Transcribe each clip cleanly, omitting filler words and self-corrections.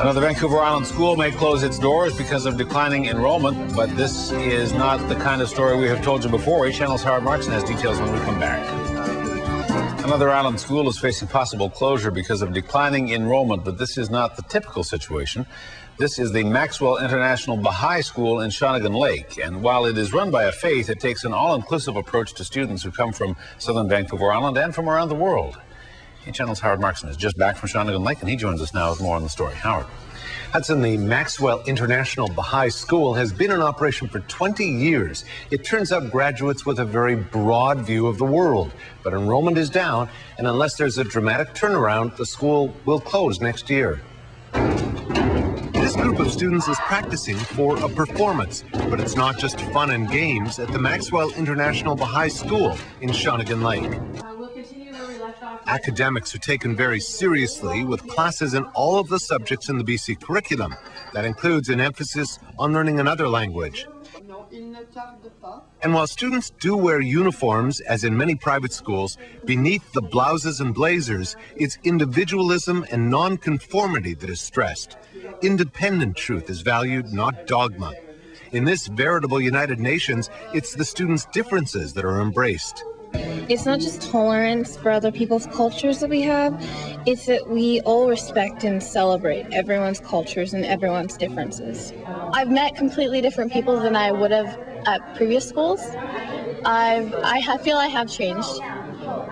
Another Vancouver Island school may close its doors because of declining enrollment, but this is not the kind of story we have told you before. Channel's Howard Markson has details when we come back. Another island school is facing possible closure because of declining enrollment, but this is not the typical situation. This is the Maxwell International Baha'i School in Shawnigan Lake, and while it is run by a faith, it takes an all-inclusive approach to students who come from southern Vancouver Island and from around the world. Channel's Howard Markson is just back from Shawnigan Lake, and he joins us now with more on the story. Howard. Hudson, the Maxwell International Baha'i School has been in operation for 20 years. It turns out graduates with a very broad view of the world, but enrollment is down, and unless there's a dramatic turnaround, the school will close next year. This group of students is practicing for a performance, but it's not just fun and games at the Maxwell International Baha'i School in Shawnigan Lake. Academics are taken very seriously with classes in all of the subjects in the BC curriculum. That includes an emphasis on learning another language. And while students do wear uniforms, as in many private schools, beneath the blouses and blazers, it's individualism and nonconformity that is stressed. Independent truth is valued, not dogma. In this veritable United Nations, it's the students' differences that are embraced. It's not just tolerance for other people's cultures that we have, it's that we all respect and celebrate everyone's cultures and everyone's differences. I've met completely different people than I would have at previous schools. I feel I have changed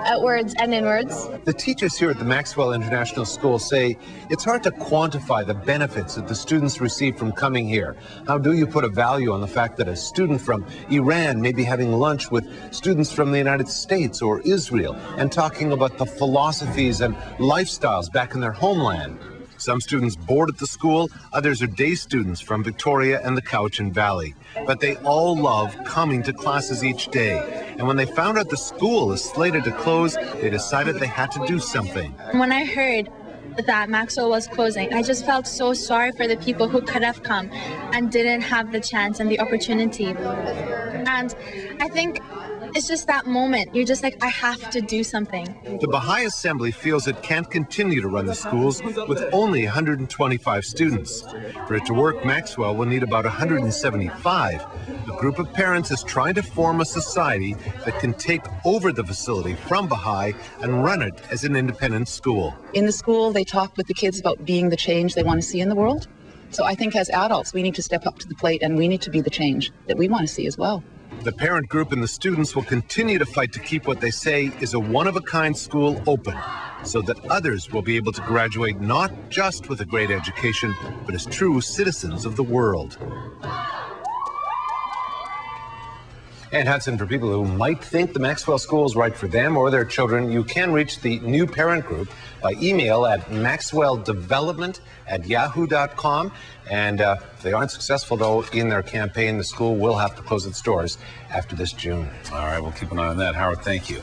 outwards and inwards. The teachers here at the Maxwell International School say it's hard to quantify the benefits that the students receive from coming here. How do you put a value on the fact that a student from Iran may be having lunch with students from the United States or Israel and talking about the philosophies and lifestyles back in their homeland? Some students board at the school, others are day students from Victoria and the Cowichan Valley. But they all love coming to classes each day. And when they found out the school is slated to close, they decided they had to do something. When I heard that Maxwell was closing, I just felt so sorry for the people who could have come and didn't have the chance and the opportunity. And I think it's just that moment. You're just like, I have to do something. The Baha'i Assembly feels it can't continue to run the schools with only 125 students. For it to work, Maxwell will need about 175. A group of parents is trying to form a society that can take over the facility from Baha'i and run it as an independent school. In the school, they talk with the kids about being the change they want to see in the world. So I think as adults, we need to step up to the plate and we need to be the change that we want to see as well. The parent group and the students will continue to fight to keep what they say is a one-of-a-kind school open, so that others will be able to graduate not just with a great education, but as true citizens of the world. And Hudson, for people who might think the Maxwell School is right for them or their children, you can reach the new parent group by email at maxwelldevelopment@yahoo.com. And if they aren't successful, though, in their campaign, the school will have to close its doors after this June. All right, we'll keep an eye on that. Howard, thank you.